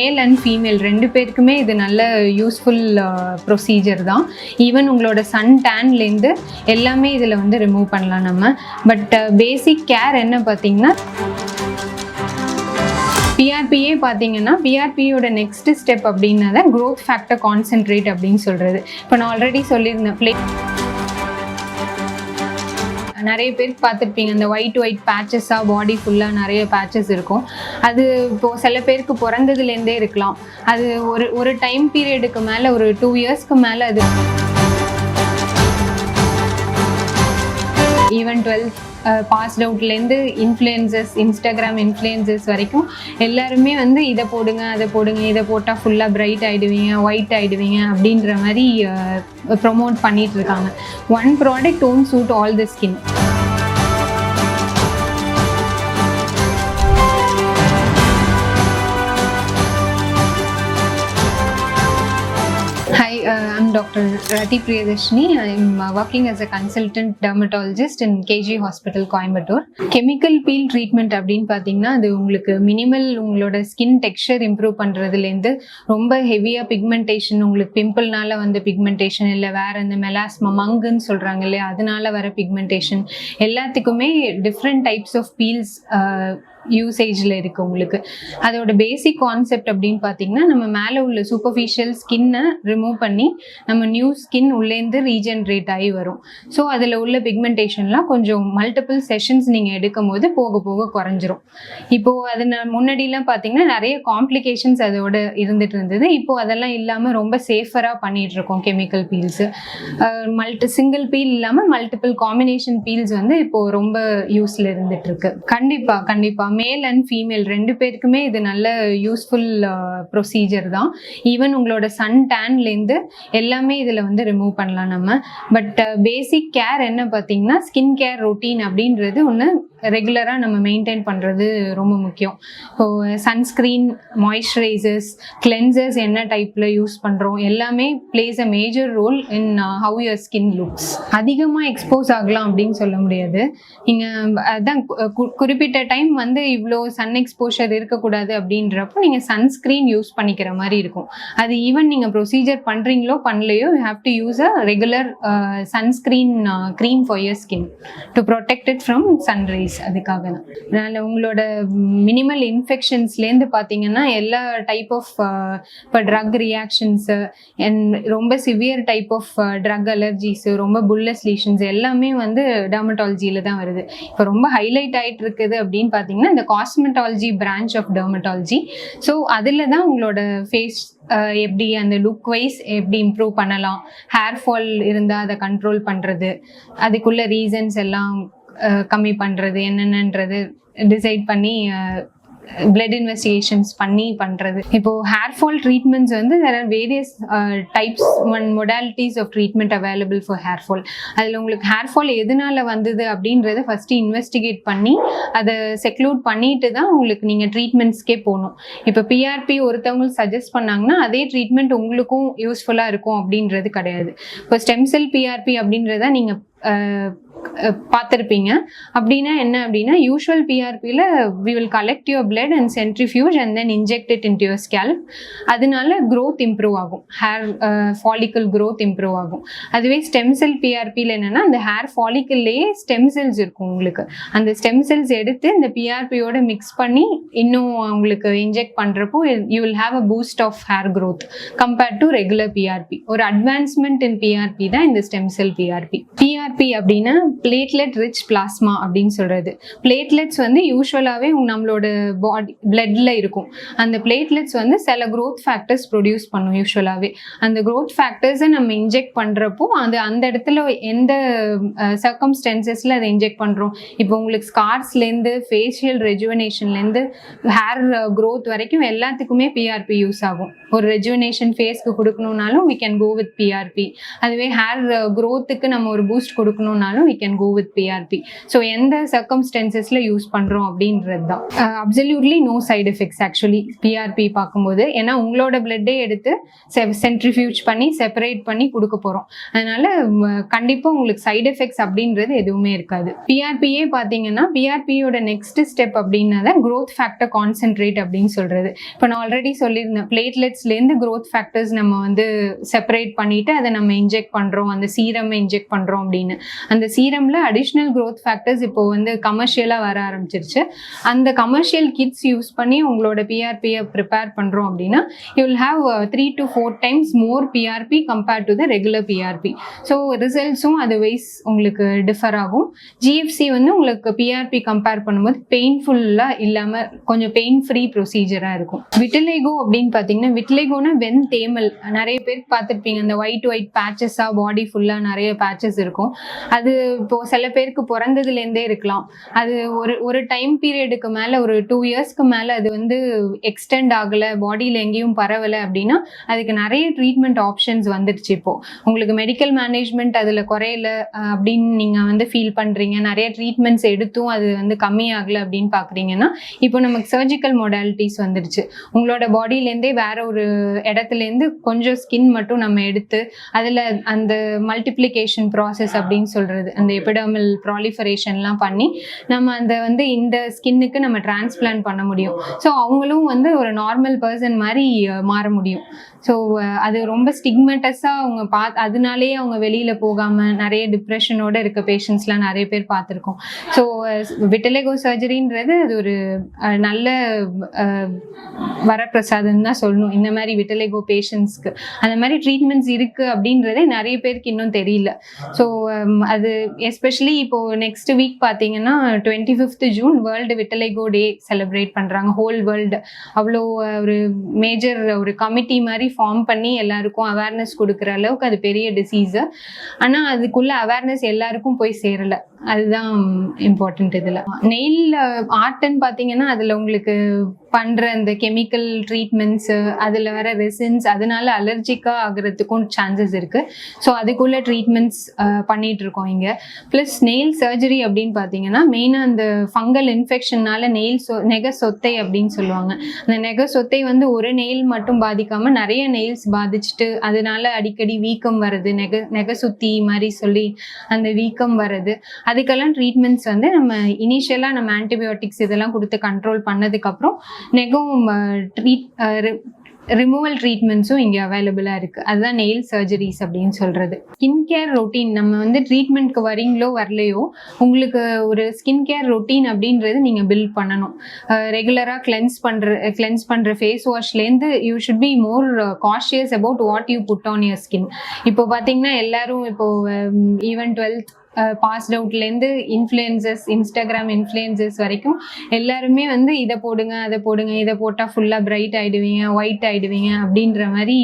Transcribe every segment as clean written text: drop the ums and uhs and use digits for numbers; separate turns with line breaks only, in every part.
Male and female 2 பேருக்குமே இது நல்ல யூஸ்ஃபுல் ப்ரொசீஜர் தான். ஈவன் உங்களோட சன் டேன்லேருந்து எல்லாமே இதில் வந்து ரிமூவ் பண்ணலாம் நம்ம. பட் பேசிக் கேர் என்ன பார்த்தீங்கன்னா, பிஆர்பியே பார்த்தீங்கன்னா பிஆர்பியோட நெக்ஸ்ட் ஸ்டெப் அப்படின்னா தான் க்ரோத் ஃபேக்டர் கான்சென்ட்ரேட் அப்படின்னு சொல்கிறது. இப்போ நான் ஆல்ரெடி சொல்லியிருந்தேன், நிறைய பேருக்கு பார்த்துருப்பீங்க இந்த ஒயிட் பேச்சஸாக பாடி ஃபுல்லாக நிறைய பேச்சஸ் இருக்கும். அது இப்போது சில பேருக்கு பிறந்ததுலேருந்தே இருக்கலாம். அது ஒரு டைம் பீரியடுக்கு மேலே, ஒரு 2 இயர்ஸ்க்கு மேலே அது ஈவன் 12th பாஸ்ட் அவுட்லேருந்து இன்ஃப்ளூயன்சஸ், இன்ஸ்டாகிராம் இன்ஃப்ளூயன்சஸ் வரைக்கும் எல்லாருமே வந்து இதை போடுங்க, அதை போடுங்க, இதை போட்டால் ஃபுல்லாக பிரைட் ஆகிடுவீங்க, ஒயிட் ஆகிடுவீங்க அப்படின்ற மாதிரி ப்ரொமோட் பண்ணிட்டு இருக்காங்க. One product won't suit all the skin. Hi, I'm Dr. Rati Priyadashini. I'm working as a consultant dermatologist in KG Hospital, Coimbatore. Chemical peel treatment அப்படின்னு பார்த்தீங்கன்னா, அது உங்களுக்கு மினிமல் உங்களோட ஸ்கின் டெக்ஸ்சர் இம்ப்ரூவ் பண்ணுறதுலேருந்து ரொம்ப ஹெவியாக பிக்மெண்டேஷன், உங்களுக்கு பிம்பிள்னால வந்து பிக்மெண்டேஷன், இல்லை வேறு இந்த மெலாஸ்மா மங்குன்னு சொல்கிறாங்க இல்லையா, அதனால வர பிக்மெண்டேஷன் எல்லாத்துக்குமே டிஃப்ரெண்ட் டைப்ஸ் ஆஃப் பீல்ஸ் யூசேஜில் இருக்குது உங்களுக்கு. அதோட பேசிக் கான்செப்ட் அப்படின்னு பார்த்தீங்கன்னா, நம்ம மேலே உள்ள சூப்பர்ஃபிஷியல் ஸ்கின்னை ரிமூவ் பண்ணி நம்ம நியூ ஸ்கின் உள்ளேருந்து ரீஜென்ரேட் ஆகி வரும். ஸோ அதில் உள்ள பிக்மெண்டேஷன்லாம் கொஞ்சம் மல்டிபிள் செஷன்ஸ் நீங்கள் எடுக்கும் போது போக போக குறைஞ்சிரும். இப்போது அது முன்னாடிலாம் பார்த்தீங்கன்னா நிறைய காம்ப்ளிகேஷன்ஸ் அதோட இருந்துட்டு இருந்தது. இப்போது அதெல்லாம் இல்லாமல் ரொம்ப சேஃபராக பண்ணிகிட்டு இருக்கோம். கெமிக்கல் பீல்ஸு சிங்கிள் பீல் இல்லாமல் மல்டிபிள் காம்பினேஷன் பீல்ஸ் வந்து இப்போது ரொம்ப யூஸில் இருந்துட்டு இருக்கு. கண்டிப்பாக மேல் அண்ட் ஃபீமேல் 2 பேருக்குமே இது நல்ல யூஸ்ஃபுல் ப்ரொசீஜர் தான். ஈவன் உங்களோட சன் டேன்லேருந்து எல்லாமே இதில் வந்து ரிமூவ் பண்ணலாம் நம்ம. பட் பேசிக் கேர் என்ன பார்த்தீங்கன்னா, ஸ்கின் கேர் ரொட்டீன் அப்படின்றது ஒன்று ரெகுலராக நம்ம மெயின்டைன் பண்ணுறது ரொம்ப முக்கியம். இப்போது சன்ஸ்க்ரீன், மாய்ஸ்சரைசர்ஸ், கிளென்சர்ஸ் என்ன டைப்பில் யூஸ் பண்ணுறோம் எல்லாமே plays a major role in how your skin looks. அதிகமாக எக்ஸ்போஸ் ஆகலாம் அப்படின்னு சொல்ல முடியாது. நீங்கள் அதான் குறிப்பிட்ட டைம் வந்து இவ்வளோ சன் எக்ஸ்போஷர் இருக்கக்கூடாது அப்படின்றப்போ நீங்கள் சன்ஸ்க்ரீன் யூஸ் பண்ணிக்கிற மாதிரி இருக்கும். அது ஈவன் நீங்கள் ப்ரொசீஜர் பண்ணுறீங்களோ பண்ணலையோ, you have to use a regular sunscreen cream for your skin to protect it from sunrise. அதுக்காக தான். அதனால் உங்களோட மினிமல் இன்ஃபெக்ஷன்ஸ்லேருந்து பார்த்தீங்கன்னா எல்லா டைப் ஆஃப் இப்போ ட்ரக் ரியாக்ஷன்ஸு அண்ட் ரொம்ப severe type of drug allergies, ரொம்ப புல்லஸ் லீஷன்ஸ் எல்லாமே வந்து டெர்மட்டாலஜியில் தான் வருது. இப்போ ரொம்ப ஹைலைட் ஆகிட்டு இருக்குது அப்படின்னு பார்த்தீங்கன்னா இந்த cosmetology branch of dermatology. So அதில் தான் உங்களோட ஃபேஸ் எப்படி அந்த லுக் வைஸ் எப்படி இம்ப்ரூவ் பண்ணலாம், ஹேர் ஃபால் இருந்தால் அதை கண்ட்ரோல் பண்ணுறது, அதுக்குள்ள ரீசன்ஸ் எல்லாம் கம்மி பண்ணுறது என்னென்னன்றது டிசைட் பண்ணி பிளட் இன்வெஸ்டிகேஷன்ஸ் பண்ணி பண்ணுறது. இப்போது ஹேர் ஃபால் ட்ரீட்மெண்ட்ஸ் வந்து there are various types and modalities of treatment available for hair fall. அதில் உங்களுக்கு ஹேர் ஃபால் எதனால வந்தது அப்படின்றத ஃபஸ்ட்டு இன்வெஸ்டிகேட் பண்ணி அதை செக்லூட் பண்ணிட்டு தான் உங்களுக்கு நீங்கள் ட்ரீட்மெண்ட்ஸ்க்கே போகணும். இப்போ பிஆர்பி ஒருத்தவங்க சஜஸ்ட் பண்ணாங்கன்னா அதே ட்ரீட்மெண்ட் உங்களுக்கும் யூஸ்ஃபுல்லாக இருக்கும் அப்படின்றது கிடையாது. இப்போ ஸ்டெம் செல் பிஆர்பி அப்படின்றத நீங்கள் பார்த்துருப்பீங்க. அப்படின்னா என்ன அப்படின்னா, usual பிஆர்பியில் we will collect your blood and centrifuge and then inject it into your scalp. அதனால growth improve ஆகும், ஹேர் ஃபாலிக்கல் growth improve ஆகும். அதுவே ஸ்டெம் செல் பிஆர்பியில் என்னென்னா, அந்த ஹேர் ஃபாலிக்கல்லையே ஸ்டெம் செல்ஸ் இருக்கும் உங்களுக்கு. அந்த ஸ்டெம் செல்ஸ் எடுத்து இந்த பிஆர்பியோட மிக்ஸ் பண்ணி இன்னும் உங்களுக்கு இன்ஜெக்ட் பண்ணுறப்போ you will have a boost of hair growth compared to regular PRP. ஒரு அட்வான்ஸ்மெண்ட் இன் பிஆர்பி தான் இந்த ஸ்டெம் செல் பிஆர்பி. பிஆர்பி அப்படின்னா பிளேட்லெட் ரிச் பிளாஸ்மா அப்படின்னு சொல்கிறது. பிளேட்லெட்ஸ் வந்து யூஸ்வலாகவே நம்மளோட பாடி பிளட்ல இருக்கும். அந்த பிளேட்லெட்ஸ் வந்து சில க்ரோத் ஃபேக்டர்ஸ் ப்ரொடியூஸ் பண்ணும் யூஸ்வலாகவே. அந்த க்ரோத் ஃபேக்டர்ஸை நம்ம இன்ஜெக்ட் பண்ணுறப்போ அது அந்த இடத்துல எந்த சர்க்கம்ஸ்டன்சஸில் அதை இன்ஜெக்ட் பண்ணுறோம். இப்போ உங்களுக்கு ஸ்கார்ஸ்லேருந்து ஃபேஷியல் ரெஜுவனேஷன்லேருந்து ஹேர் க்ரோத் வரைக்கும் எல்லாத்துக்குமே பிஆர்பி யூஸ் ஆகும். ஒரு ரெஜுவனேஷன் ஃபேஸ்க்கு கொடுக்கணுன்னாலும் we can go with PRP. அதுவே ஹேர் க்ரோத்துக்கு நம்ம ஒரு பூஸ்ட் கொடுக்கணுன்னாலும் we we can go with PRP. So எந்த சர்க்கம்ஸ்டன்சஸ்ல யூஸ் பண்றோம் அப்படின்றது தான். Absolutely no side effects actually PRP பார்க்கும்போது. ஏன்னா உங்களோட பிளட்டே எடுத்து சென்ட்ரிஃபியூஜ் பண்ணி செப்பரேட் பண்ணி கொடுக்க போறோம். அதனால கண்டிப்பா உங்களுக்கு சைடு எஃபெக்ட்ஸ் அப்படின்றது எதுவுமே இருக்காது. PRPயே பார்த்தீங்கன்னா PRPயோட நெக்ஸ்ட் ஸ்டெப் அப்படின்னா growth factor concentrate அப்படின்னு சொல்றது. இப்போ நான் ஆல்ரெடி சொல்லியிருந்தேன், பிளேட்லெட்ஸ்லேருந்து growth factors நம்ம வந்து செப்பரேட் பண்ணிட்டு அதை நம்ம இன்ஜெக்ட் பண்றோம், அந்த சீரம் இன்ஜெக்ட் பண்றோம் அப்படின்னு. அந்த சீரம்ல அடிஷ்னல் growth factors இப்போ வந்து கமர்ஷியலா வர ஆரம்பிச்சிருச்சு. அந்த கமர்ஷியல் கிட்ஸ் யூஸ் பண்ணி உங்களோட PRPயை ப்ரிப்பேர் பண்றோம் அப்படின்னா you will have 3 to 4 times more PRP compared to the regular PRP. So ரிசல்ட்ஸும் அது வைஸ் உங்களுக்கு டிஃபர் ஆகும். GFC வந்து உங்களுக்கு PRP கம்பேர் பண்ணும்போது பெயின்ஃபுல்லா இல்லாம கொஞ்சம் பெயின் ஃப்ரீ ப்ரொசீஜரா இருக்கும். விட்டிலிகோ அப்படின்னு பார்த்தீங்கன்னா, விட்டிலிகோனா வெண் தேமல். நிறைய பேருக்கு பார்த்துருப்பீங்க, அந்த ஒயிட் பேச்சஸா பாடி ஃபுல்லா நிறைய பேச்சஸ் இருக்கும். அது இப்போ சில பேருக்கு பிறந்ததுலேருந்தே இருக்கலாம். அது ஒரு டைம் பீரியடுக்கு மேல, ஒரு 2 இயர்ஸ்க்கு மேல அது வந்து எக்ஸ்டெண்ட் ஆகல, பாடியில எங்கேயும் பரவலை அப்படின்னா அதுக்கு நிறைய ட்ரீட்மெண்ட் ஆப்ஷன்ஸ் வந்துடுச்சு. இப்போ உங்களுக்கு மெடிக்கல் மேனேஜ்மெண்ட் அதுல குறையல அப்படின்னு நீங்க வந்து ஃபீல் பண்றீங்க, நிறைய ட்ரீட்மெண்ட்ஸ் எடுத்தும் அது வந்து கம்மியாகல அப்படின்னு பாக்குறீங்கன்னா, இப்போ நமக்கு சர்ஜிக்கல் மொடாலிட்டிஸ் வந்துடுச்சு. உங்களோட பாடியிலேருந்தே வேற ஒரு இடத்துலேருந்து கொஞ்சம் ஸ்கின் மட்டும் நம்ம எடுத்து அதுல அந்த மல்டிப்ளிகேஷன் ப்ராசஸ் அப்படின்னு சொல்றது, அந்த எபிடர்மல் ப்ராலிஃபரேஷன்லாம் பண்ணி நம்ம அந்த வந்து இந்த ஸ்கின்னுக்கு நம்ம டிரான்ஸ்பிளான்ட் பண்ண முடியும். ஸோ அவங்களும் வந்து ஒரு நார்மல் பர்சன் மாதிரி மாற முடியும். ஸோ அது ரொம்ப ஸ்டிக்மேட்டஸாக அவங்க அதனாலேயே அவங்க வெளியில போகாம நிறைய டிப்ரெஷனோட இருக்க பேஷண்ட்ஸ்லாம் நிறைய பேர் பார்த்துருக்கோம். ஸோ விட்டிலிகோ சர்ஜரின்றது அது ஒரு நல்ல வரப்பிரசாதம் தான் சொல்லணும் இந்த மாதிரி விட்டிலிகோ பேஷண்ட்ஸ்க்கு. அந்த மாதிரி ட்ரீட்மெண்ட்ஸ் இருக்கு அப்படின்றதே நிறைய பேருக்கு இன்னும் தெரியல. ஸோ அது எஸ்பெஷலி இப்போ நெக்ஸ்ட் வீக் பார்த்தீங்கன்னா 25th June world vitiligo day celebrate பண்றாங்க, ஹோல் வேர்ல்டு. அவ்வளோ ஒரு மேஜர் ஒரு கமிட்டி மாதிரி ஃபார்ம் பண்ணி எல்லாருக்கும் அவேர்னஸ் கொடுக்குற அளவுக்கு அது பெரிய டிசீஸ். ஆனா அதுக்குள்ள அவேர்னஸ் எல்லாருக்கும் போய் சேரல, அதுதான் இம்பார்ட்டன்ட். இதுல நெயில் ஆர்ட்ன்னு பாத்தீங்கன்னா அதுல உங்களுக்கு பண்ற அந்த கெமிக்கல் ட்ரீட்மெண்ட்ஸ், அதுல வர ரெசின்ஸ், அதனால அலர்ஜிக்கா ஆகுறதுக்கும் சான்சஸ் இருக்கு. ஸோ அதுக்குள்ள ட்ரீட்மெண்ட்ஸ் பண்ணிட்டு இருக்கோம் இங்க. பிளஸ் நெயில் சர்ஜரி அப்படின்னு பாத்தீங்கன்னா மெயினா அந்த ஃபங்கல் இன்ஃபெக்ஷன்னால நெக சொத்தை அப்படின்னு சொல்லுவாங்க. அந்த நெக சொத்தை வந்து ஒரு நெயில் மட்டும் பாதிக்காம நிறைய நெயில்ஸ் பாதிச்சுட்டு அதனால அடிக்கடி வீக்கம் வருது, நெக சுத்தி மாதிரி சொல்லி அந்த வீக்கம் வருது. அதுக்கெல்லாம் ட்ரீட்மெண்ட்ஸ் வந்து நம்ம இனிஷியலா நம்ம ஆன்டிபயோட்டிக்ஸ் இதெல்லாம் கொடுத்து கண்ட்ரோல் பண்ணதுக்கு அப்புறம் நெகம் ரிமூவல் ட்ரீட்மெண்ட்ஸும் இங்கே அவைலபிளாக இருக்குது. அதுதான் நெயில் சர்ஜரிஸ் அப்படின்னு சொல்கிறது. ஸ்கின் கேர் ரொட்டீன் நம்ம வந்து ட்ரீட்மெண்ட்க்கு வரீங்களோ வரலையோ உங்களுக்கு ஒரு ஸ்கின் கேர் ரொட்டீன் அப்படின்றது நீங்கள் பில்ட் பண்ணணும். ரெகுலராக கிளென்ஸ் பண்ணுற ஃபேஸ் வாஷ்லேருந்து you should be more cautious about what you put on your skin. இப்போ பார்த்தீங்கன்னா எல்லாரும் இப்போ ஈவன் 12th பாஸ்ட் அவுட்லேருந்து இன்ஃப்ளூயன்சர்ஸ், இன்ஸ்டாகிராம் இன்ஃப்ளூயன்சர்ஸ் வரைக்கும் எல்லாருமே வந்து இதை போடுங்க அதை போடுங்க, இதை போட்டால் ஃபுல்லாக பிரைட் ஆகிடுவீங்க, ஒயிட் ஆகிடுவீங்க அப்படின்ற மாதிரி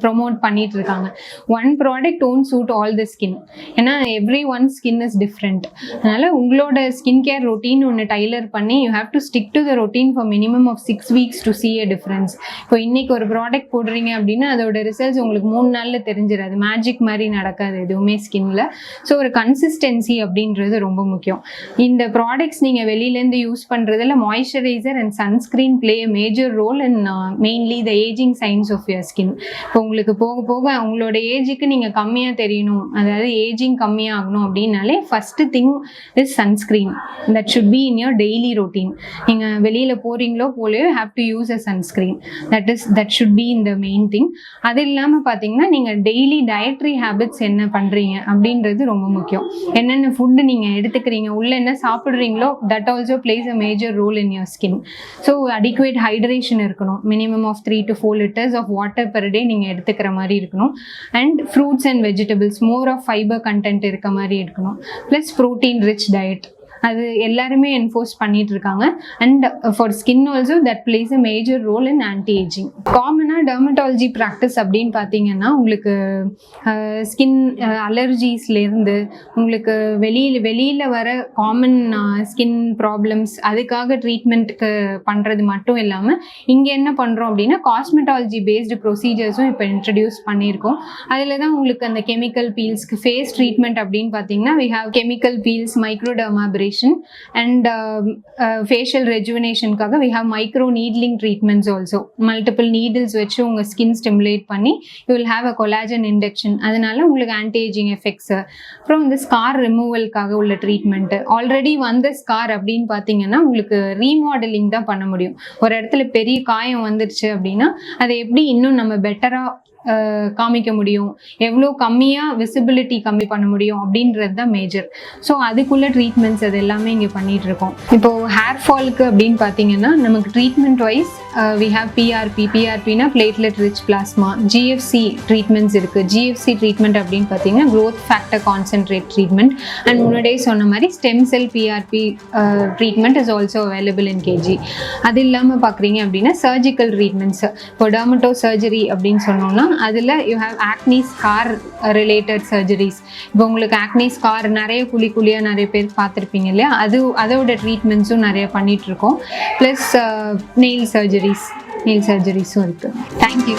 ப்ரொமோட் பண்ணிட்டு இருக்காங்க. One product won't suit all the skin. ஏன்னா every one skin is different. அதனால உங்களோட ஸ்கின் கேர் ரொட்டீன் ஒன்று டைலர் பண்ணி you have to stick to the routine for minimum of 6 weeks to see a difference. இப்போ இன்னைக்கு ஒரு product போடுறீங்க அப்படின்னா அதோட ரிசல்ட்ஸ் உங்களுக்கு 3 நாள்ல தெரிஞ்சிடாது. மேஜிக் மாதிரி நடக்காது எதுவுமே ஸ்கின்ல. ஸோ ஒரு கன்சிஸ்டன்சி அப்படின்றது ரொம்ப முக்கியம். இந்த ப்ராடக்ட்ஸ் நீங்கள் வெளியிலேருந்து யூஸ் பண்ணுறதுல moisturiser and sunscreen play a major role in mainly the aging signs of your skin. இப்போ உங்களுக்கு போக போக உங்களோட ஏஜுக்கு நீங்கள் கம்மியாக தெரியணும், அதாவது ஏஜிங் கம்மியாகணும் அப்படின்னாலே first thing is sunscreen. That should be in your daily routine. நீங்கள் வெளியில் போகிறீங்களோ போலையோ have to use a sunscreen. That should be in the main thing. அது இல்லாமல் பார்த்தீங்கன்னா நீங்கள் டெய்லி டயட்ரி ஹேபிட்ஸ் என்ன பண்ணுறீங்க அப்படின்றது ரொம்ப முக்கியம். என்னென்ன ஃபுட்டு நீங்கள் எடுத்துக்கிறீங்க, உள்ள என்ன சாப்பிட்றீங்களோ that also plays a major role in your skin. So adequate hydration இருக்கணும். Minimum of 3 to 4 liters of water per day நீங்கள் எடுத்துக்கிற மாதிரி இருக்கணும். And fruits and vegetables, more of fibre content இருக்க மாதிரி இருக்கணும். ப்ளஸ் ப்ரோட்டீன் ரிச் டயட், அது எல்லாருமே என்ஃபோர்ஸ் பண்ணிட்டு இருக்காங்க. And for skin also that plays a major role in anti ageing. காமனாக காமனாக டெர்மட்டாலஜி ப்ராக்டிஸ் அப்படின்னு பார்த்தீங்கன்னா உங்களுக்கு ஸ்கின் அலர்ஜிஸ்லேருந்து உங்களுக்கு வெளியில் வர காமன் ஸ்கின் ப்ராப்ளம்ஸ் அதுக்காக ட்ரீட்மெண்ட்டுக்கு பண்ணுறது மட்டும் இல்லாமல் இங்கே என்ன பண்ணுறோம் அப்படின்னா காஸ்மெட்டாலஜி பேஸ்டு ப்ரொசீஜர்ஸும் இப்போ இன்ட்ரடியூஸ் பண்ணியிருக்கோம். அதில் தான் உங்களுக்கு அந்த கெமிக்கல் பீல்ஸ்க்கு ஃபேஸ் ட்ரீட்மெண்ட் அப்படின்னு பார்த்தீங்கன்னா we have chemical peels, microdermabrasion and facial rejuvenationக்காக we have micro needling treatments also. multiple needles வச்சு உங்க skin stimulate பண்ணி you will have a collagen induction. அதனால உங்களுக்கு anti aging effects. அப்புறம் இந்த scar removalக்காக உள்ள ட்ரீட்மெண்ட். ஆல்ரெடி வந்த ஸ்கார் அப்படின்னு பார்த்தீங்கன்னா உங்களுக்கு ரீமாடலிங் தான் பண்ண முடியும். ஒரு இடத்துல பெரிய காயம் வந்துருச்சு அப்படின்னா அதை எப்படி இன்னும் நம்ம பெட்டரா காமிக்க முடியும், எவ்வளோ கம்மியாக விசிபிலிட்டி கம்மி பண்ண முடியும் அப்படின்றது தான் மேஜர். ஸோ அதுக்குள்ள ட்ரீட்மெண்ட்ஸ் அது எல்லாமே இங்கே பண்ணிட்டு இருக்கோம். இப்போது ஹேர் ஃபால்க்கு அப்படின்னு பார்த்தீங்கன்னா நமக்கு ட்ரீட்மெண்ட் வைஸ் வி ஹாவ் பிஆர்பினா platelet rich plasma, GFC treatments இருக்குது. ஜிஎஃப்சி ட்ரீட்மெண்ட் அப்படின்னு பார்த்தீங்கன்னா growth factor concentrate treatment and முன்னாடியே சொன்ன மாதிரி stem cell PRP treatment is also available in KG. அது இல்லாமல் பார்க்குறீங்க அப்படின்னா சர்ஜிக்கல் ட்ரீட்மெண்ட்ஸ். இப்போ டெர்மட்டோ சர்ஜரி அப்படின்னு சொன்னோம்னா அதில் you have acne scar related surgeries. இப்போ உங்களுக்கு ஆக்னி ஸ்கார் நிறைய குழியாக நிறைய பேர் பார்த்துருப்பீங்க இல்லையா, அதோட ட்ரீட்மெண்ட்ஸும் நிறைய பண்ணிகிட்ருக்கோம். ப்ளஸ் நெயில் சர்ஜரிஸும் இருக்குது. தேங்க்யூ.